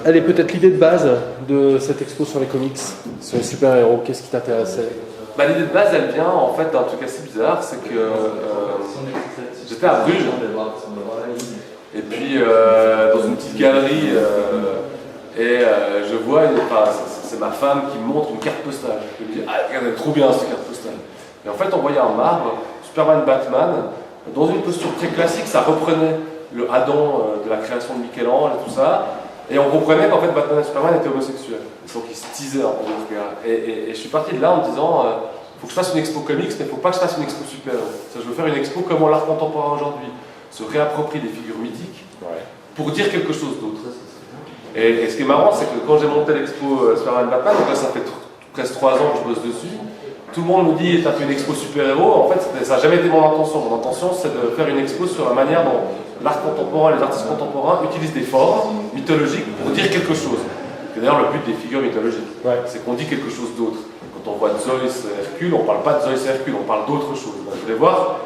elle est peut-être l'idée de base de cette expo sur les comics, sur les super-héros. Qu'est-ce qui t'intéressait? L'idée de base, elle vient en fait d'un truc assez bizarre, c'est que j'étais à Bruges, et puis dans une petite galerie, je vois, c'est ma femme qui me montre une carte postale. Je me dis, ah regarde, elle est trop bien cette carte postale. Et en fait, on voyait un marbre, Superman, Batman, dans une posture très classique, ça reprenait le Adam de la création de Michel-Ange et tout ça. Et on comprenait qu'en fait Batman et Superman étaient homosexuels. Donc ils se teasaient un peu ce gars. Et je suis parti de là en me disant, faut que je fasse une expo comics, mais il ne faut pas que je fasse une expo super-héros. Je veux faire une expo comment l'art contemporain aujourd'hui se réapproprie des figures mythiques pour dire quelque chose d'autre. Et ce qui est marrant, c'est que quand j'ai monté l'expo Superman Batman, donc là ça fait presque 3 ans que je bosse dessus, tout le monde me dit, t'as fait une expo super-héros. En fait, ça n'a jamais été mon intention. Mon intention, c'est de faire une expo sur la manière dont l'art contemporain et les artistes contemporains utilisent des formes mythologiques pour dire quelque chose. C'est d'ailleurs le but des figures mythologiques. C'est qu'on dit quelque chose d'autre. Quand on voit Zeus et Hercule, on ne parle pas de Zeus et Hercule, on parle d'autre chose. Donc, je voulais voir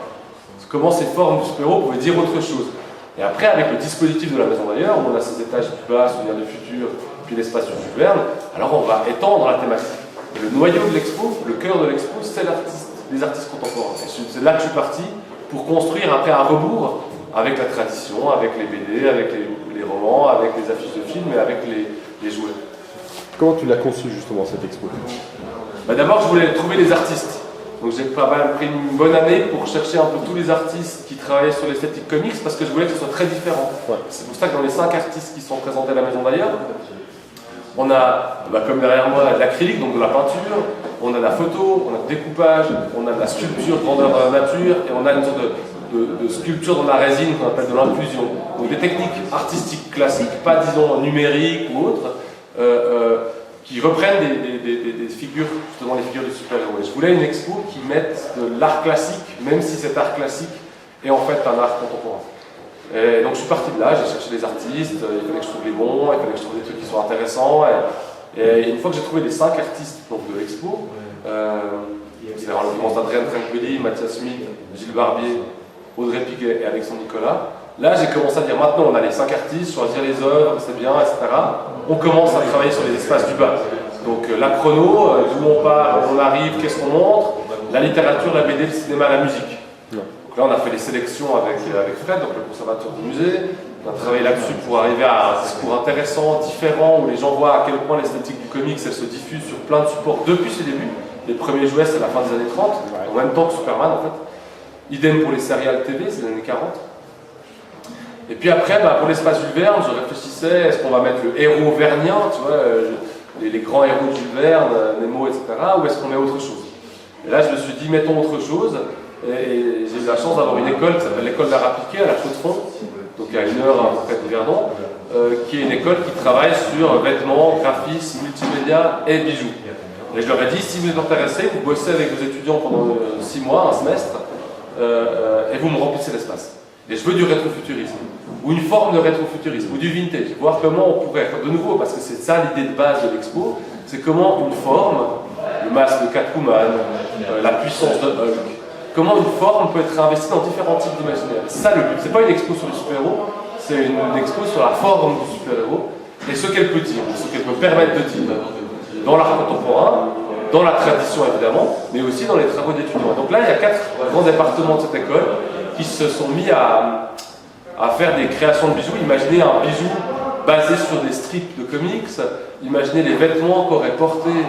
comment ces formes de super-héros pouvaient dire autre chose. Et après, avec le dispositif de la maison d'ailleurs, où on a ces étages du bas, Souvenir du futur, puis l'espace du Jules Verne, alors on va étendre la thématique. Et le noyau de l'expo, le cœur de l'expo, c'est les artistes contemporains. C'est là que je suis parti pour construire après un rebours avec la tradition, avec les BD, avec les romans, avec les affiches de films et avec les jouets. Comment tu l'as conçu justement cette expo? D'abord, je voulais trouver les artistes. Donc j'ai pris une bonne année pour chercher un peu tous les artistes qui travaillaient sur l'esthétique comics parce que je voulais que ce soit très différent. C'est pour ça que dans les 5 artistes qui sont présentés à la maison d'ailleurs, on a, comme derrière moi, de l'acrylique, donc de la peinture, on a de la photo, on a du découpage, on a de la sculpture grandeur dans la nature et on a une sorte de sculpture dans la résine qu'on appelle de l'infusion. Donc des techniques artistiques classiques, pas disons numériques ou autres, qui reprennent des figures, justement les figures du super-héros. Et je voulais une expo qui mette de l'art classique, même si cet art classique est en fait un art contemporain. Et donc je suis parti de là, j'ai cherché des artistes, il fallait que je trouve les bons, il fallait que je trouve des trucs qui sont intéressants. Et une fois que j'ai trouvé les 5 artistes donc, de l'expo, c'est en l'occurrence Adrien Tranquilli, Mathias Smith, Gilles Barbier, Audrey Piguet et Alexandre Nicolas, là j'ai commencé à dire maintenant on a les 5 artistes, choisir les œuvres, c'est bien, etc. On commence à travailler sur les espaces du bas. Donc la chrono, d'où on part, où on arrive, qu'est-ce qu'on montre, la littérature, la BD, le cinéma, la musique. Donc là on a fait les sélections avec Fred, donc le conservateur du musée. On a travaillé là-dessus pour arriver à un discours intéressant, différent, où les gens voient à quel point l'esthétique du comics elle se diffuse sur plein de supports depuis ses débuts. Les premiers jouets c'est la fin des années 30, en même temps que Superman en fait. Idem pour les serials TV, c'est les années 40. Et puis après, pour l'espace Jules Verne, je réfléchissais, est-ce qu'on va mettre le héros vernien, tu vois, les grands héros de Jules Verne, Nemo, etc., ou est-ce qu'on met autre chose? Et là je me suis dit, mettons autre chose. Et j'ai eu la chance d'avoir une école qui s'appelle l'école d'art appliqué à la Chaux-de-Fonds, donc à 1 heure à peu près de Verdon, qui est une école qui travaille sur vêtements, graphisme, multimédia et bijoux. Et je leur ai dit, si vous êtes intéressés, vous bossez avec vos étudiants pendant 6 mois, un semestre, et vous me remplissez l'espace. Et je veux du rétrofuturisme, ou une forme de rétrofuturisme, ou du vintage, voir comment on pourrait, de nouveau, parce que c'est ça l'idée de base de l'expo, c'est comment une forme, le masque de Catwoman, la puissance de Hulk, comment une forme peut être réinvestie dans différents types d'imaginaire. C'est ça le but. C'est pas une expo sur les super-héros, c'est une expo sur la forme du super-héros et ce qu'elle peut dire, ce qu'elle peut permettre de dire dans l'art contemporain, dans la tradition évidemment, mais aussi dans les travaux d'étudiants. Donc là, il y a 4 grands départements de cette école qui se sont mis à faire des créations de bijoux. Imaginez un bijou basé sur des strips de comics, imaginez les vêtements qu'auraient portés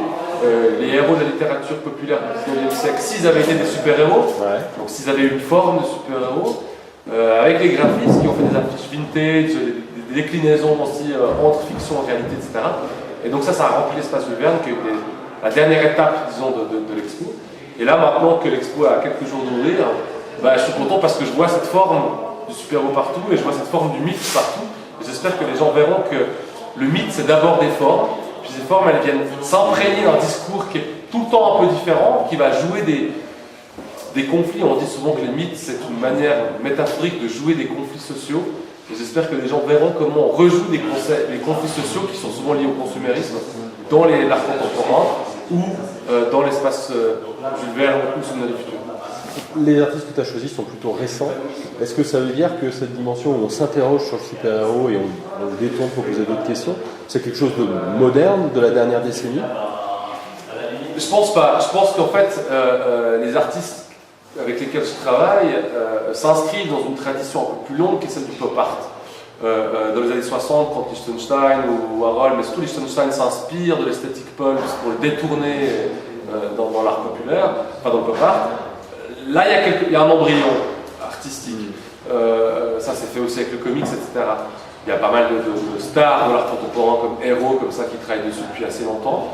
les héros de la littérature populaire du 19e siècle s'ils avaient été des super-héros, donc s'ils avaient eu une forme de super-héros, avec les graphistes qui ont fait des affiches vintage, des déclinaisons aussi entre fiction et réalité, etc. Et donc ça a rempli l'espace Jules Verne, qui est la dernière étape, disons, de l'expo. Et là, maintenant que l'expo a quelques jours d'ouvrir, je suis content parce que je vois cette forme du super-héros partout, et je vois cette forme du mythe partout. Et j'espère que les gens verront que le mythe, c'est d'abord des formes, puis ces formes, elles viennent s'imprégner d'un discours qui est tout le temps un peu différent, qui va jouer des conflits. On dit souvent que les mythes, c'est une manière métaphorique de jouer des conflits sociaux. Et j'espère que les gens verront comment on rejoue les conflits sociaux qui sont souvent liés au consumérisme dans l'art contemporain ou dans l'espace Jules Verne ou Souvenir du futur. Les artistes que tu as choisis sont plutôt récents. Est-ce que ça veut dire que cette dimension où on s'interroge sur le super-héros et on détourne pour poser d'autres questions, c'est quelque chose de moderne, de la dernière décennie? Je pense pas. Je pense qu'en fait, les artistes avec lesquels je travaille s'inscrivent dans une tradition un peu plus longue qui est celle du pop art. Dans les années 60, quand Lichtenstein ou Warhol, mais surtout Lichtenstein s'inspire de l'esthétique pulp pour le détourner dans l'art populaire, enfin dans le pop art. Là, il y a un embryon artistique. Ça s'est fait aussi avec le comics, etc. Il y a pas mal de stars de l'art contemporain comme héros, comme ça, qui travaillent dessus depuis assez longtemps.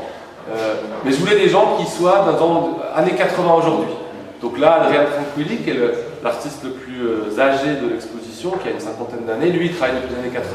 Mais je voulais des gens qui soient dans les années 80 aujourd'hui. Donc là, Adrian Tranquilli, qui est l'artiste le plus âgé de l'exposition, qui a une cinquantaine d'années, lui, il travaille depuis les années 80.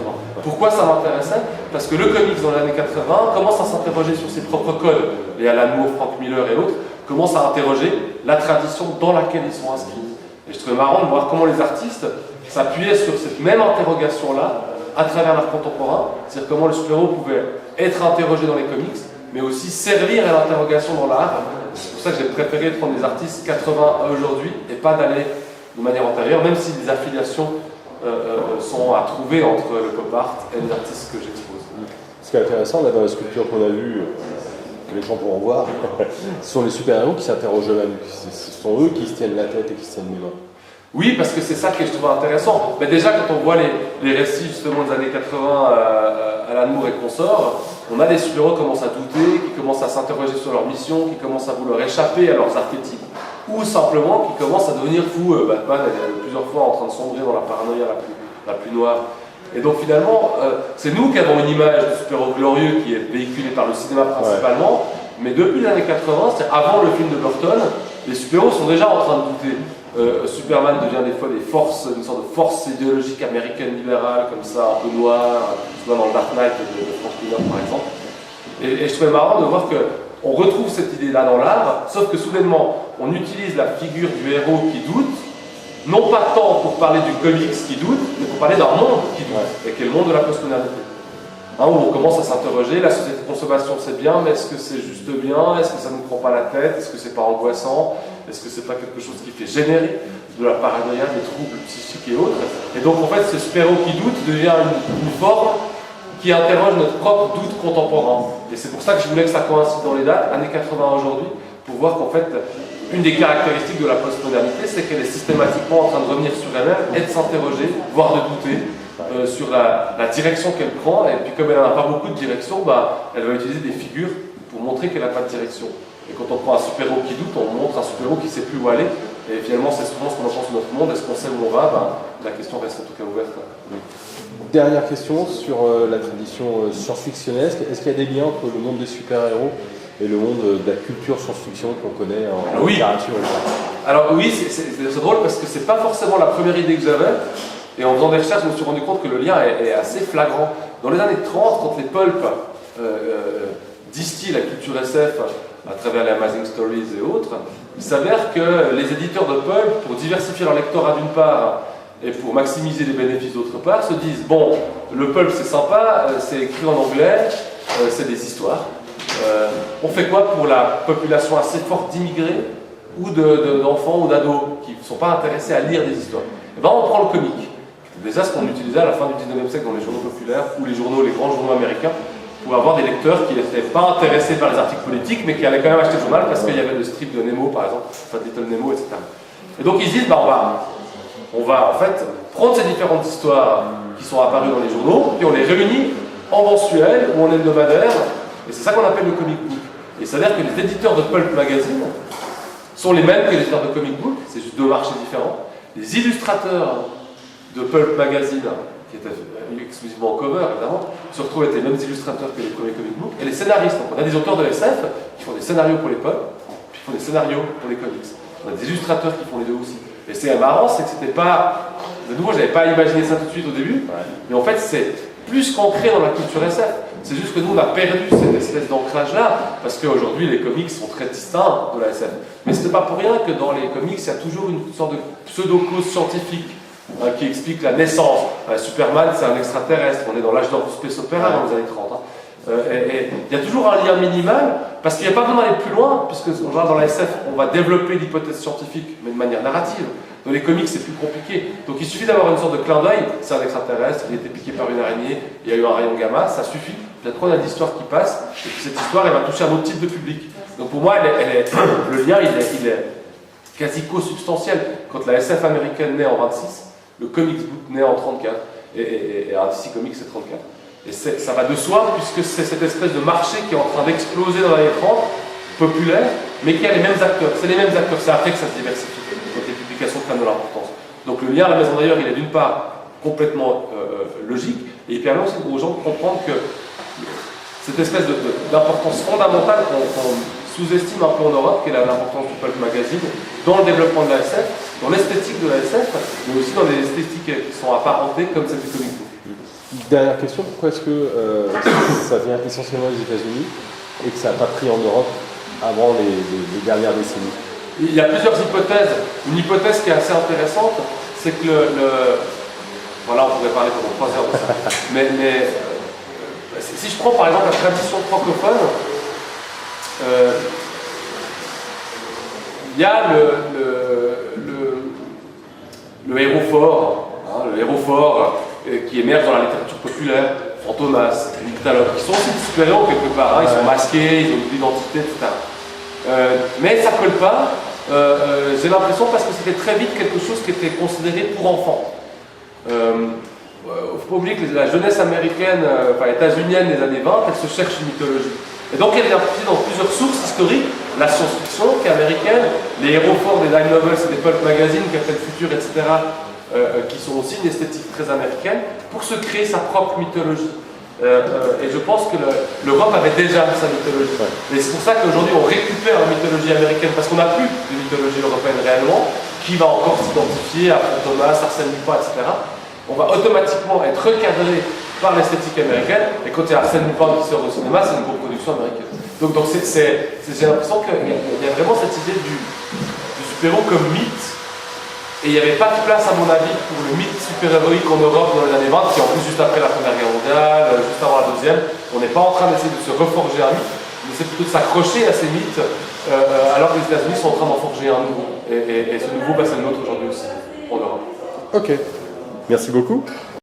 Pourquoi ça m'intéressait? Parce que le comics dans les années 80 commence à s'interroger sur ses propres codes. Les Alan Moore, Frank Miller et autres commencent à interroger la tradition dans laquelle ils sont inscrits. Et je trouvais marrant de voir comment les artistes s'appuyaient sur cette même interrogation-là à travers l'art contemporain, c'est-à-dire comment le super-héros pouvait être interrogé dans les comics, mais aussi servir à l'interrogation dans l'art. C'est pour ça que j'ai préféré prendre des artistes 80 à aujourd'hui et pas d'aller de manière antérieure, même si les affiliations sont à trouver entre le pop art et les artistes que j'expose. Ce qui est intéressant, là, dans la sculpture qu'on a vue, que les gens pourront voir, ce sont les super-héros qui s'interrogent eux-mêmes. Ce sont eux qui se tiennent la tête et qui se tiennent les mains. Oui, parce que c'est ça que je trouve intéressant. Mais déjà, quand on voit les récits justement des années 80 Alan Moore et consorts, on a des super-héros qui commencent à douter, qui commencent à s'interroger sur leur mission, qui commencent à vouloir échapper à leurs archétypes, ou simplement qui commencent à devenir fous. Batman est plusieurs fois en train de sombrer dans la paranoïa la plus noire. Et donc finalement, c'est nous qui avons une image du super-héros glorieux qui est véhiculée par le cinéma principalement, mais depuis les années 80, c'est-à-dire avant le film de Burton, les super-héros sont déjà en train de douter. Superman devient des fois une sorte de force idéologique américaine libérale, comme ça, un peu noire, souvent dans le Dark Knight de Frank Miller par exemple. Et je trouvais marrant de voir qu'on retrouve cette idée-là dans l'art, sauf que soudainement, on utilise la figure du héros qui doute, non pas tant pour parler du comics qui doute, mais pour parler d'un monde qui doute, et qui est le monde de la postmodernité. Où on commence à s'interroger, la société de consommation c'est bien, mais est-ce que c'est juste bien? Est-ce que ça ne nous prend pas la tête? Est-ce que c'est pas angoissant? Est-ce que c'est pas quelque chose qui fait générer de la paranoïa, des troubles psychiques et autres? Et donc en fait ce super-héros qui doute devient une forme qui interroge notre propre doute contemporain. Et c'est pour ça que je voulais que ça coïncide dans les dates, années 80 aujourd'hui, pour voir qu'en fait une des caractéristiques de la postmodernité, c'est qu'elle est systématiquement en train de revenir sur elle-même et de s'interroger, voire de douter. Sur la direction qu'elle prend, et puis comme elle n'a pas beaucoup de direction, elle va utiliser des figures pour montrer qu'elle n'a pas de direction. Et quand on prend un super-héros qui doute, on montre un super-héros qui ne sait plus où aller, et finalement c'est souvent ce qu'on pense sur notre monde, est-ce qu'on sait où on va? La question reste en tout cas ouverte. Dernière question sur la tradition science-fictionnesque, est-ce qu'il y a des liens entre le monde des super-héros et le monde de la culture science-fiction qu'on connaît en littérature? Alors oui, c'est drôle parce que c'est pas forcément la première idée que j'avais. Et en faisant des recherches, je me suis rendu compte que le lien est assez flagrant. Dans les années 30, quand les pulps distillent la culture SF à travers les Amazing Stories et autres, il s'avère que les éditeurs de pulp, pour diversifier leur lectorat d'une part et pour maximiser les bénéfices d'autre part, se disent bon, le pulp c'est sympa, c'est écrit en anglais, c'est des histoires. On fait quoi pour la population assez forte d'immigrés ou d'enfants ou d'ados qui ne sont pas intéressés à lire des histoires? Et ben on prend le comic. Déjà, ce qu'on utilisait à la fin du 19e siècle dans les journaux populaires ou les grands journaux américains, pour avoir des lecteurs qui n'étaient pas intéressés par les articles politiques, mais qui allaient quand même acheter le journal parce qu'il y avait le strip de Nemo, par exemple, Fat Little Nemo, etc. Et donc ils se disent, on va en fait prendre ces différentes histoires qui sont apparues dans les journaux, et on les réunit en mensuel ou en hebdomadaire, et c'est ça qu'on appelle le comic book. Et ça veut dire que les éditeurs de Pulp Magazine sont les mêmes que les éditeurs de comic book, c'est juste deux marchés différents. Les illustrateurs de Pulp Magazine, qui était exclusivement en cover évidemment, se retrouvent avec les mêmes illustrateurs que les premiers comic books, et les scénaristes. Donc on a des auteurs de SF qui font des scénarios pour les pulp, puis qui font des scénarios pour les comics. On a des illustrateurs qui font les deux aussi. Et c'est marrant, c'est que c'était pas... De nouveau, j'avais pas imaginé ça tout de suite au début, mais en fait c'est plus qu'ancré dans la culture SF. C'est juste que nous on a perdu cette espèce d'ancrage-là, parce qu'aujourd'hui les comics sont très distincts de la SF. Mais ce n'est pas pour rien que dans les comics, il y a toujours une sorte de pseudo-cause scientifique qui explique la naissance. Superman, c'est un extraterrestre, on est dans l'âge d'or du space opéra dans les années 30. Et il y a toujours un lien minimal, parce qu'il n'y a pas besoin d'aller plus loin, puisque dans la SF, on va développer l'hypothèse scientifique, mais de manière narrative. Dans les comics, c'est plus compliqué. Donc il suffit d'avoir une sorte de clin d'œil, c'est un extraterrestre, il a été piqué par une araignée, il y a eu un rayon gamma, ça suffit. Il y a trop d'histoires qui passent, et puis cette histoire, elle va toucher un autre type de public. Donc pour moi, le lien, il est quasi co-substantiel. Quand la SF américaine naît en 26, le comics book naît en 34, et un DC Comics c'est 34. Et ça va de soi, puisque c'est cette espèce de marché qui est en train d'exploser dans les 30, populaire, mais qui a les mêmes acteurs. C'est les mêmes acteurs, c'est après que ça se diversifie. Donc les publications prennent de l'importance. Donc le lien à la maison d'ailleurs, il est d'une part complètement logique, et il permet aussi aux gens de comprendre que cette espèce d'importance fondamentale qu'on sous-estime un peu en Europe, qui est l'importance du pulp magazine, dans le développement de la SF, dans l'esthétique de la SF, mais aussi dans les esthétiques qui sont apparentées comme celle du comic book. Dernière question, pourquoi est-ce que ça vient essentiellement des États-Unis et que ça n'a pas pris en Europe avant les dernières décennies? Il y a plusieurs hypothèses. Une hypothèse qui est assez intéressante, c'est que voilà, on pourrait parler pendant 3 heures de ça. mais si je prends par exemple la tradition francophone, il y a le héros fort, hein, qui émerge dans la littérature populaire, Fantomas, Nyctalope, qui sont aussi des super-héros quelque part, hein, ils sont masqués, ils ont une identité, etc. Mais ça colle pas, j'ai l'impression, parce que c'était très vite quelque chose qui était considéré pour enfants. Il ne faut pas oublier que la jeunesse américaine, états-unienne des années 20, elle se cherche une mythologie. Et donc elle est impliquée dans plusieurs sources historiques, la science-fiction qui est américaine, les héros forts des dime novels et des pulp magazines, Captain Future, etc., qui sont aussi une esthétique très américaine, pour se créer sa propre mythologie. Et je pense que l'Europe avait déjà sa mythologie. Et c'est pour ça qu'aujourd'hui on récupère la mythologie américaine, parce qu'on n'a plus de mythologie européenne réellement, qui va encore s'identifier à Fantomas, Arsène Lupin, etc. On va automatiquement être recadré par l'esthétique américaine, et quand il y a Arsène Lupin qui sort au cinéma, c'est une coproduction américaine. Donc j'ai l'impression qu'il y a vraiment cette idée du super-héros comme mythe, et il n'y avait pas de place, à mon avis, pour le mythe super-héroïque en Europe dans les années 20, qui en plus juste après la Première Guerre mondiale, juste avant la Deuxième, on n'est pas en train d'essayer de se reforger un mythe, mais c'est plutôt de s'accrocher à ces mythes, alors que les États-Unis sont en train d'en forger un nouveau. Et ce nouveau, c'est le nôtre aujourd'hui aussi, en Europe. Ok, merci beaucoup.